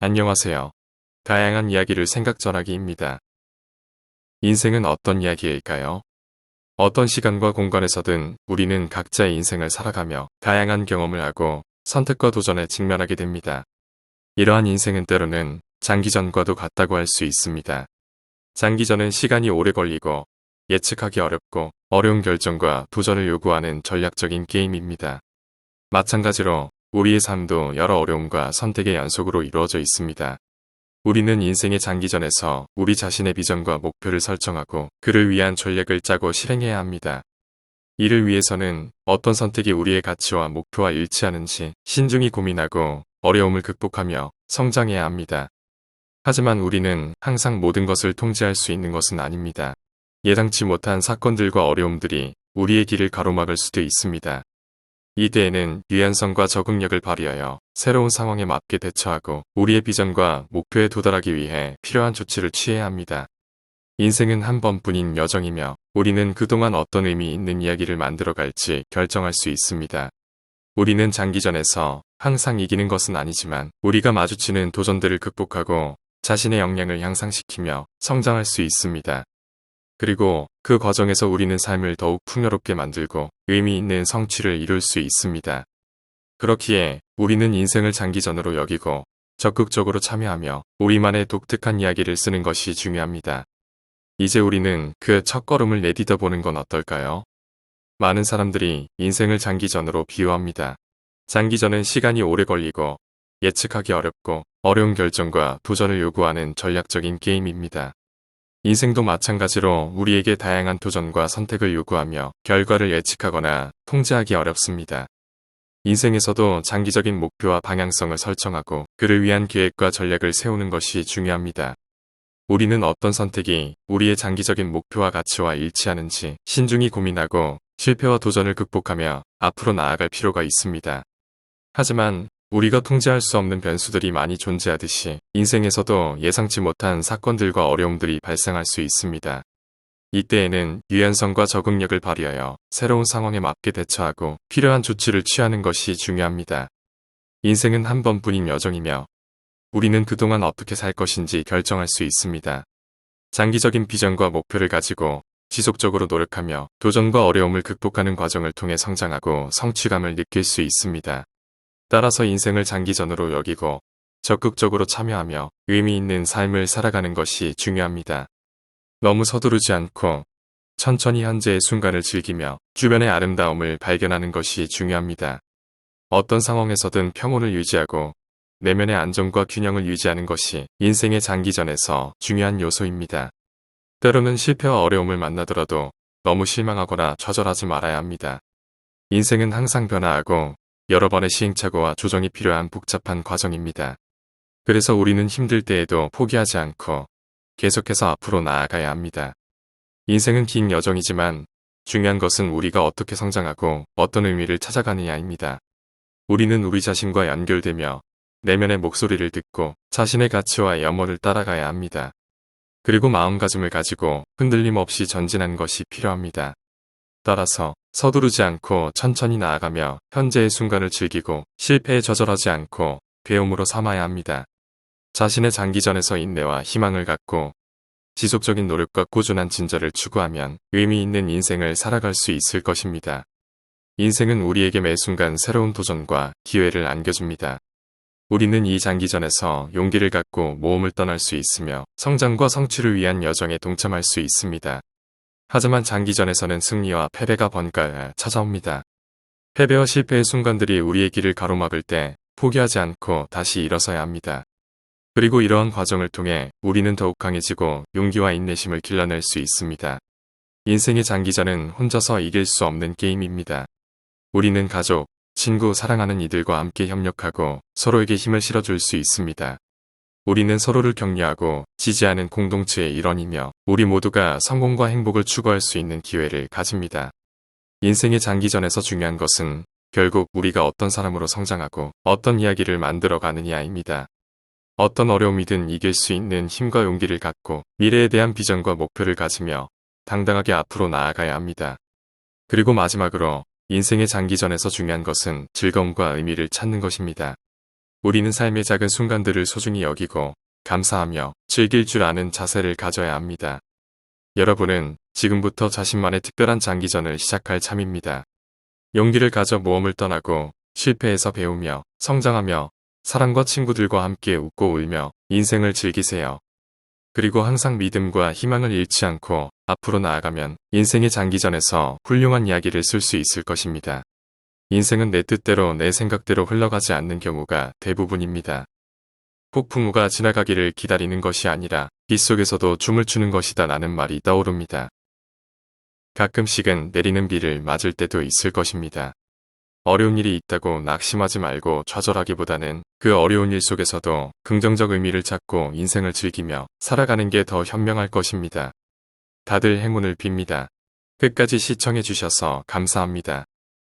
안녕하세요. 다양한 이야기를 생각 전하기입니다. 인생은 어떤 이야기일까요? 어떤 시간과 공간에서든 우리는 각자의 인생을 살아가며 다양한 경험을 하고 선택과 도전에 직면하게 됩니다. 이러한 인생은 때로는 장기전과도 같다고 할 수 있습니다. 장기전은 시간이 오래 걸리고 예측하기 어렵고 어려운 결정과 도전을 요구하는 전략적인 게임입니다. 마찬가지로 우리의 삶도 여러 어려움과 선택의 연속으로 이루어져 있습니다. 우리는 인생의 장기전에서 우리 자신의 비전과 목표를 설정하고 그를 위한 전략을 짜고 실행해야 합니다. 이를 위해서는 어떤 선택이 우리의 가치와 목표와 일치하는지 신중히 고민하고 어려움을 극복하며 성장해야 합니다. 하지만 우리는 항상 모든 것을 통제할 수 있는 것은 아닙니다. 예상치 못한 사건들과 어려움들이 우리의 길을 가로막을 수도 있습니다. 이때에는 유연성과 적응력을 발휘하여 새로운 상황에 맞게 대처하고 우리의 비전과 목표에 도달하기 위해 필요한 조치를 취해야 합니다. 인생은 한 번뿐인 여정이며 우리는 그동안 어떤 의미 있는 이야기를 만들어갈지 결정할 수 있습니다. 우리는 장기전에서 항상 이기는 것은 아니지만 우리가 마주치는 도전들을 극복하고 자신의 역량을 향상시키며 성장할 수 있습니다. 그리고 그 과정에서 우리는 삶을 더욱 풍요롭게 만들고 의미 있는 성취를 이룰 수 있습니다. 그렇기에 우리는 인생을 장기전으로 여기고 적극적으로 참여하며 우리만의 독특한 이야기를 쓰는 것이 중요합니다. 이제 우리는 그 첫걸음을 내디뎌 보는 건 어떨까요? 많은 사람들이 인생을 장기전으로 비유합니다. 장기전은 시간이 오래 걸리고 예측하기 어렵고 어려운 결정과 도전을 요구하는 전략적인 게임입니다. 인생도 마찬가지로 우리에게 다양한 도전과 선택을 요구하며 결과를 예측하거나 통제하기 어렵습니다. 인생에서도 장기적인 목표와 방향성을 설정하고 그를 위한 계획과 전략을 세우는 것이 중요합니다. 우리는 어떤 선택이 우리의 장기적인 목표와 가치와 일치하는지 신중히 고민하고 실패와 도전을 극복하며 앞으로 나아갈 필요가 있습니다. 하지만 우리가 통제할 수 없는 변수들이 많이 존재하듯이 인생에서도 예상치 못한 사건들과 어려움들이 발생할 수 있습니다. 이때에는 유연성과 적응력을 발휘하여 새로운 상황에 맞게 대처하고 필요한 조치를 취하는 것이 중요합니다. 인생은 한 번뿐인 여정이며 우리는 그동안 어떻게 살 것인지 결정할 수 있습니다. 장기적인 비전과 목표를 가지고 지속적으로 노력하며 도전과 어려움을 극복하는 과정을 통해 성장하고 성취감을 느낄 수 있습니다. 따라서 인생을 장기전으로 여기고 적극적으로 참여하며 의미 있는 삶을 살아가는 것이 중요합니다. 너무 서두르지 않고 천천히 현재의 순간을 즐기며 주변의 아름다움을 발견하는 것이 중요합니다. 어떤 상황에서든 평온을 유지하고 내면의 안정과 균형을 유지하는 것이 인생의 장기전에서 중요한 요소입니다. 때로는 실패와 어려움을 만나더라도 너무 실망하거나 좌절하지 말아야 합니다. 인생은 항상 변화하고 여러 번의 시행착오와 조정이 필요한 복잡한 과정입니다. 그래서 우리는 힘들 때에도 포기하지 않고 계속해서 앞으로 나아가야 합니다. 인생은 긴 여정이지만 중요한 것은 우리가 어떻게 성장하고 어떤 의미를 찾아가느냐입니다. 우리는 우리 자신과 연결되며 내면의 목소리를 듣고 자신의 가치와 염원을 따라가야 합니다. 그리고 마음가짐을 가지고 흔들림 없이 전진하는 것이 필요합니다. 따라서 서두르지 않고 천천히 나아가며 현재의 순간을 즐기고 실패에 좌절하지 않고 배움으로 삼아야 합니다. 자신의 장기전에서 인내와 희망을 갖고 지속적인 노력과 꾸준한 진전을 추구하면 의미 있는 인생을 살아갈 수 있을 것입니다. 인생은 우리에게 매 순간 새로운 도전과 기회를 안겨줍니다. 우리는 이 장기전에서 용기를 갖고 모험을 떠날 수 있으며 성장과 성취를 위한 여정에 동참할 수 있습니다. 하지만 장기전에서는 승리와 패배가 번갈아 찾아옵니다. 패배와 실패의 순간들이 우리의 길을 가로막을 때 포기하지 않고 다시 일어서야 합니다. 그리고 이러한 과정을 통해 우리는 더욱 강해지고 용기와 인내심을 길러낼 수 있습니다. 인생의 장기전은 혼자서 이길 수 없는 게임입니다. 우리는 가족, 친구, 사랑하는 이들과 함께 협력하고 서로에게 힘을 실어줄 수 있습니다. 우리는 서로를 격려하고 지지하는 공동체의 일원이며 우리 모두가 성공과 행복을 추구할 수 있는 기회를 가집니다. 인생의 장기전에서 중요한 것은 결국 우리가 어떤 사람으로 성장하고 어떤 이야기를 만들어 가느냐입니다. 어떤 어려움이든 이길 수 있는 힘과 용기를 갖고 미래에 대한 비전과 목표를 가지며 당당하게 앞으로 나아가야 합니다. 그리고 마지막으로 인생의 장기전에서 중요한 것은 즐거움과 의미를 찾는 것입니다. 우리는 삶의 작은 순간들을 소중히 여기고 감사하며 즐길 줄 아는 자세를 가져야 합니다. 여러분은 지금부터 자신만의 특별한 장기전을 시작할 참입니다. 용기를 가져 모험을 떠나고 실패해서 배우며 성장하며 사랑과 친구들과 함께 웃고 울며 인생을 즐기세요. 그리고 항상 믿음과 희망을 잃지 않고 앞으로 나아가면 인생의 장기전에서 훌륭한 이야기를 쓸 수 있을 것입니다. 인생은 내 뜻대로 내 생각대로 흘러가지 않는 경우가 대부분입니다. 폭풍우가 지나가기를 기다리는 것이 아니라 빗속에서도 춤을 추는 것이다 라는 말이 떠오릅니다. 가끔씩은 내리는 비를 맞을 때도 있을 것입니다. 어려운 일이 있다고 낙심하지 말고 좌절하기보다는 그 어려운 일 속에서도 긍정적 의미를 찾고 인생을 즐기며 살아가는 게 더 현명할 것입니다. 다들 행운을 빕니다. 끝까지 시청해주셔서 감사합니다.